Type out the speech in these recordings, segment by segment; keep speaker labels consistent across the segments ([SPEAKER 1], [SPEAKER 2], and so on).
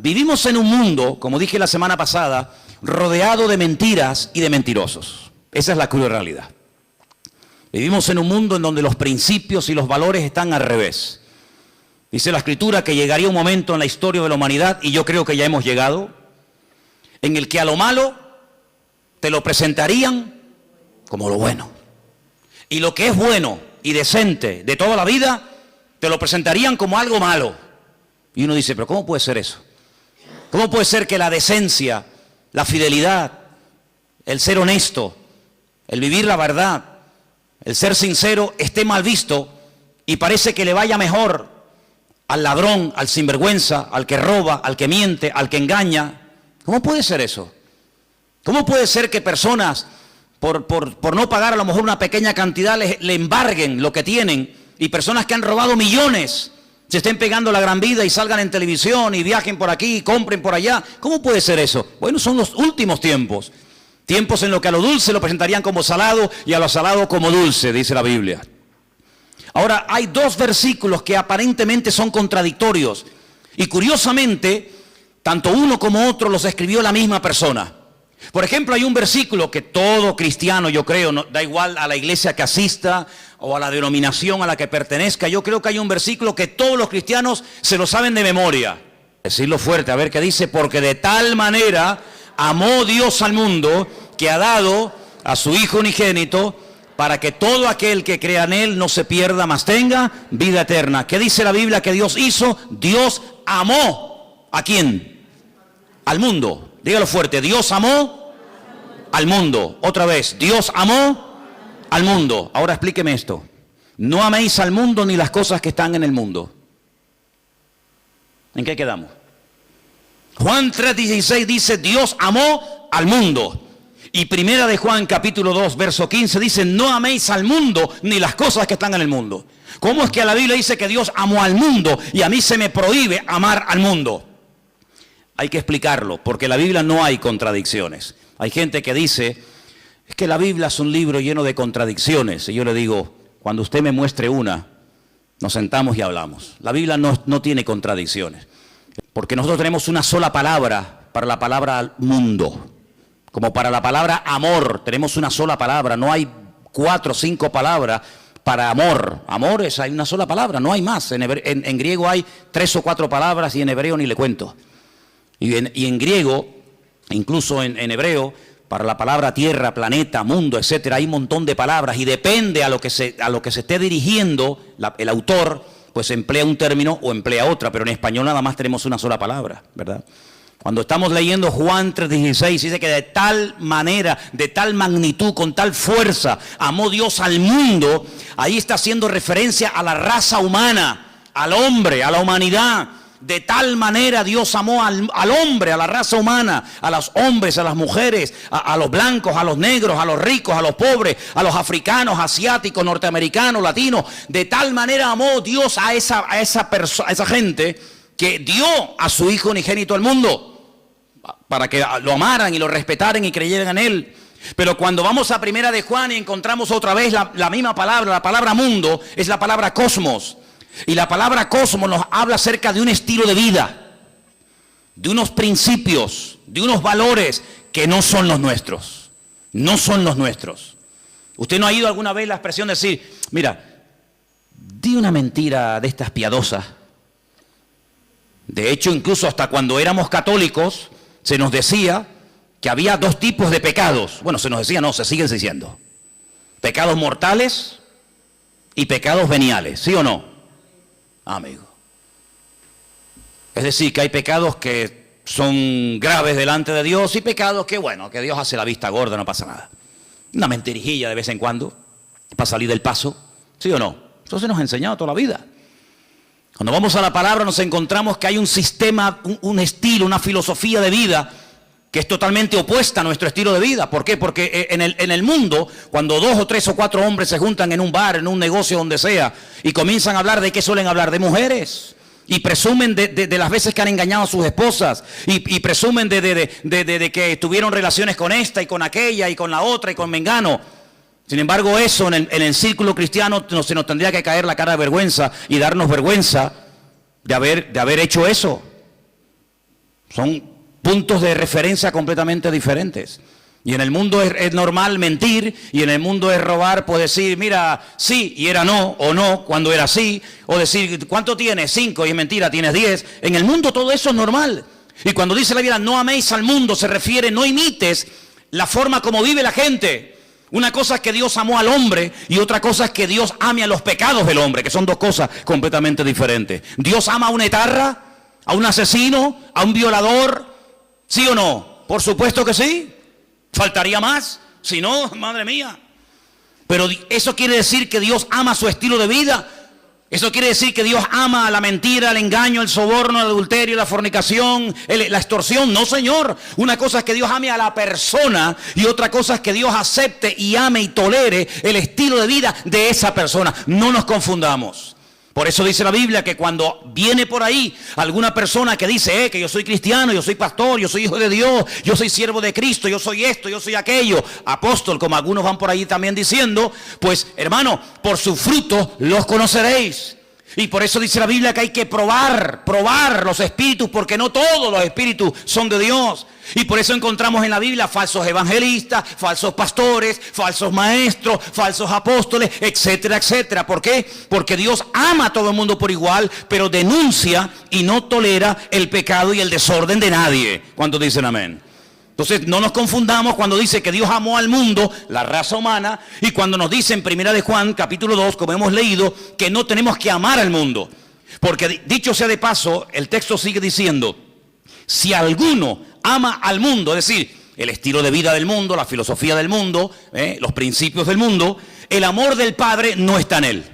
[SPEAKER 1] Vivimos en un mundo, como dije la semana pasada, rodeado de mentiras y de mentirosos. Esa es la cruda realidad. Vivimos en un mundo en donde los principios y los valores están al revés. Dice la Escritura que llegaría un momento en la historia de la humanidad, y yo creo que ya hemos llegado, en el que a lo malo te lo presentarían como lo bueno. Y lo que es bueno y decente de toda la vida, te lo presentarían como algo malo. Y uno dice, pero ¿cómo puede ser eso? ¿Cómo puede ser que la decencia, la fidelidad, el ser honesto, el vivir la verdad, el ser sincero esté mal visto y parece que le vaya mejor al ladrón, al sinvergüenza, al que roba, al que miente, al que engaña? ¿Cómo puede ser eso? ¿Cómo puede ser que personas, por no pagar a lo mejor una pequeña cantidad, le embarguen lo que tienen, y personas que han robado millones se estén pegando la gran vida y salgan en televisión y viajen por aquí y compren por allá? ¿Cómo puede ser eso? Bueno, son los últimos tiempos. Tiempos en los que a lo dulce lo presentarían como salado y a lo salado como dulce, dice la Biblia. Ahora, hay dos versículos que aparentemente son contradictorios. Y curiosamente, tanto uno como otro los escribió la misma persona. Por ejemplo, hay un versículo que todo cristiano, yo creo, no, da igual a la iglesia que asista o a la denominación a la que pertenezca, yo creo que hay un versículo que todos los cristianos se lo saben de memoria. Decirlo fuerte, a ver qué dice: porque de tal manera amó Dios al mundo, que ha dado a su Hijo unigénito, para que todo aquel que crea en Él no se pierda, mas tenga vida eterna. ¿Qué dice la Biblia que Dios hizo? Dios amó. ¿A quién? Al mundo. Dígalo fuerte: Dios amó al mundo. Otra vez: Dios amó al mundo. Ahora explíqueme esto: no améis al mundo ni las cosas que están en el mundo. ¿En qué quedamos? Juan 3:16 dice: Dios amó al mundo. Y primera de Juan capítulo 2 verso 15 dice: no améis al mundo ni las cosas que están en el mundo. ¿Cómo es que la Biblia dice que Dios amó al mundo y a mí se me prohíbe amar al mundo? Hay que explicarlo, porque en la Biblia no hay contradicciones. Hay gente que dice: es que la Biblia es un libro lleno de contradicciones. Y yo le digo: cuando usted me muestre una, nos sentamos y hablamos. La Biblia no tiene contradicciones, porque nosotros tenemos una sola palabra para la palabra mundo. Como para la palabra amor, tenemos una sola palabra. No hay 4 o 5 palabras para amor. Amor hay una sola palabra, no hay más. En griego hay 3 o 4 palabras, y en hebreo ni le cuento. Y en griego, incluso en hebreo, para la palabra tierra, planeta, mundo, etcétera, hay un montón de palabras, y depende a lo que se esté dirigiendo el autor, pues emplea un término o emplea otra, pero en español nada más tenemos una sola palabra, ¿verdad? Cuando estamos leyendo Juan 3:16, dice que de tal manera, de tal magnitud, con tal fuerza, amó Dios al mundo. Ahí está haciendo referencia a la raza humana, al hombre, a la humanidad. De tal manera Dios amó al hombre, a la raza humana, a los hombres, a las mujeres, a los blancos, a los negros, a los ricos, a los pobres, a los africanos, asiáticos, norteamericanos, latinos. De tal manera amó Dios a esa gente, que dio a su Hijo unigénito al mundo, para que lo amaran y lo respetaran y creyeran en Él. Pero cuando vamos a primera de Juan y encontramos otra vez la misma palabra, la palabra mundo, es la palabra cosmos. Y la palabra cosmos nos habla acerca de un estilo de vida, de unos principios, de unos valores que no son los nuestros. No son los nuestros. ¿Usted no ha oído alguna vez la expresión de decir: mira, di una mentira de estas piadosas? De hecho, incluso hasta cuando éramos católicos, se nos decía que había 2 tipos de pecados. Bueno, se nos decía, no, se siguen diciendo: pecados mortales y pecados veniales, ¿sí o no? Amigo. Es decir, que hay pecados que son graves delante de Dios, y pecados que, bueno, que Dios hace la vista gorda, no pasa nada. Una mentirijilla de vez en cuando, para salir del paso, ¿sí o no? Eso se nos ha enseñado toda la vida. Cuando vamos a la palabra nos encontramos que hay un sistema, un estilo, una filosofía de vida que es totalmente opuesta a nuestro estilo de vida. ¿Por qué? Porque en el mundo, cuando 2 o 3 o 4 hombres se juntan en un bar, en un negocio, donde sea, y comienzan a hablar, ¿de qué suelen hablar? De mujeres. Y presumen de las veces que han engañado a sus esposas. Y presumen de que tuvieron relaciones con esta y con aquella y con la otra y con mengano. Sin embargo, eso en el círculo cristiano se nos tendría que caer la cara de vergüenza y darnos vergüenza de haber hecho eso. Son puntos de referencia completamente diferentes. Y en el mundo es normal mentir, y en el mundo es robar, pues decir, mira, sí, y era no, o no, cuando era sí, o decir, ¿cuánto tienes? 5, y es mentira, tienes 10. En el mundo todo eso es normal. Y cuando dice la Biblia, no améis al mundo, se refiere, no imites la forma como vive la gente. Una cosa es que Dios amó al hombre, y otra cosa es que Dios ame a los pecados del hombre, que son dos cosas completamente diferentes. ¿Dios ama a un etarra, a un asesino, a un violador? ¿Sí o no? Por supuesto que sí. Faltaría más, si no, madre mía. Pero eso quiere decir que Dios ama su estilo de vida. Eso quiere decir que Dios ama la mentira, el engaño, el soborno, el adulterio, la fornicación, la extorsión. No, Señor. Una cosa es que Dios ame a la persona, y otra cosa es que Dios acepte y ame y tolere el estilo de vida de esa persona. No nos confundamos. Por eso dice la Biblia que cuando viene por ahí alguna persona que dice que yo soy cristiano, yo soy pastor, yo soy hijo de Dios, yo soy siervo de Cristo, yo soy esto, yo soy aquello, apóstol, como algunos van por ahí también diciendo, pues hermano, por sus frutos los conoceréis. Y por eso dice la Biblia que hay que probar los espíritus, porque no todos los espíritus son de Dios. Y por eso encontramos en la Biblia falsos evangelistas, falsos pastores, falsos maestros, falsos apóstoles, etcétera, etcétera. ¿Por qué? Porque Dios ama a todo el mundo por igual, pero denuncia y no tolera el pecado y el desorden de nadie. ¿Cuántos dicen amén? Entonces no nos confundamos cuando dice que Dios amó al mundo, la raza humana, y cuando nos dice en 1 de Juan, capítulo 2, como hemos leído, que no tenemos que amar al mundo. Porque dicho sea de paso, el texto sigue diciendo, si alguno ama al mundo, es decir, el estilo de vida del mundo, la filosofía del mundo, los principios del mundo, el amor del Padre no está en él.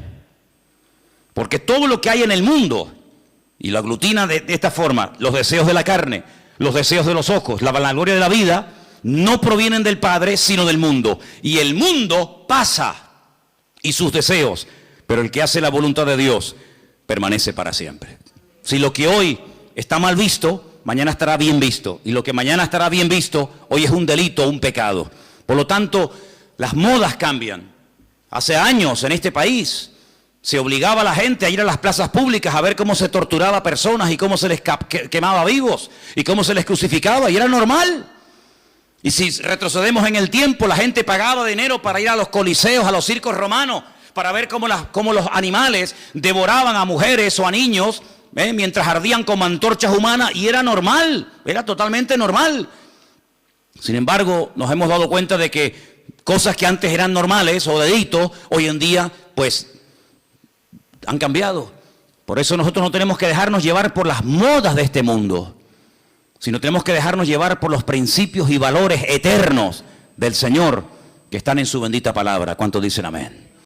[SPEAKER 1] Porque todo lo que hay en el mundo, y lo aglutina de esta forma, los deseos de la carne, los deseos de los ojos, la vanagloria de la vida, no provienen del Padre, sino del mundo. Y el mundo pasa, y sus deseos, pero el que hace la voluntad de Dios permanece para siempre. Si lo que hoy está mal visto, mañana estará bien visto. Y lo que mañana estará bien visto, hoy es un delito, un pecado. Por lo tanto, las modas cambian. Hace años en este país se obligaba a la gente a ir a las plazas públicas a ver cómo se torturaba a personas y cómo se les quemaba vivos y cómo se les crucificaba, y era normal. Y si retrocedemos en el tiempo, la gente pagaba dinero para ir a los coliseos, a los circos romanos, para ver cómo los animales devoraban a mujeres o a niños, mientras ardían como antorchas humanas, y era normal, era totalmente normal. Sin embargo, nos hemos dado cuenta de que cosas que antes eran normales o delitos, hoy en día, pues, han cambiado. Por eso nosotros no tenemos que dejarnos llevar por las modas de este mundo, sino tenemos que dejarnos llevar por los principios y valores eternos del Señor que están en su bendita palabra. ¿Cuántos dicen amén?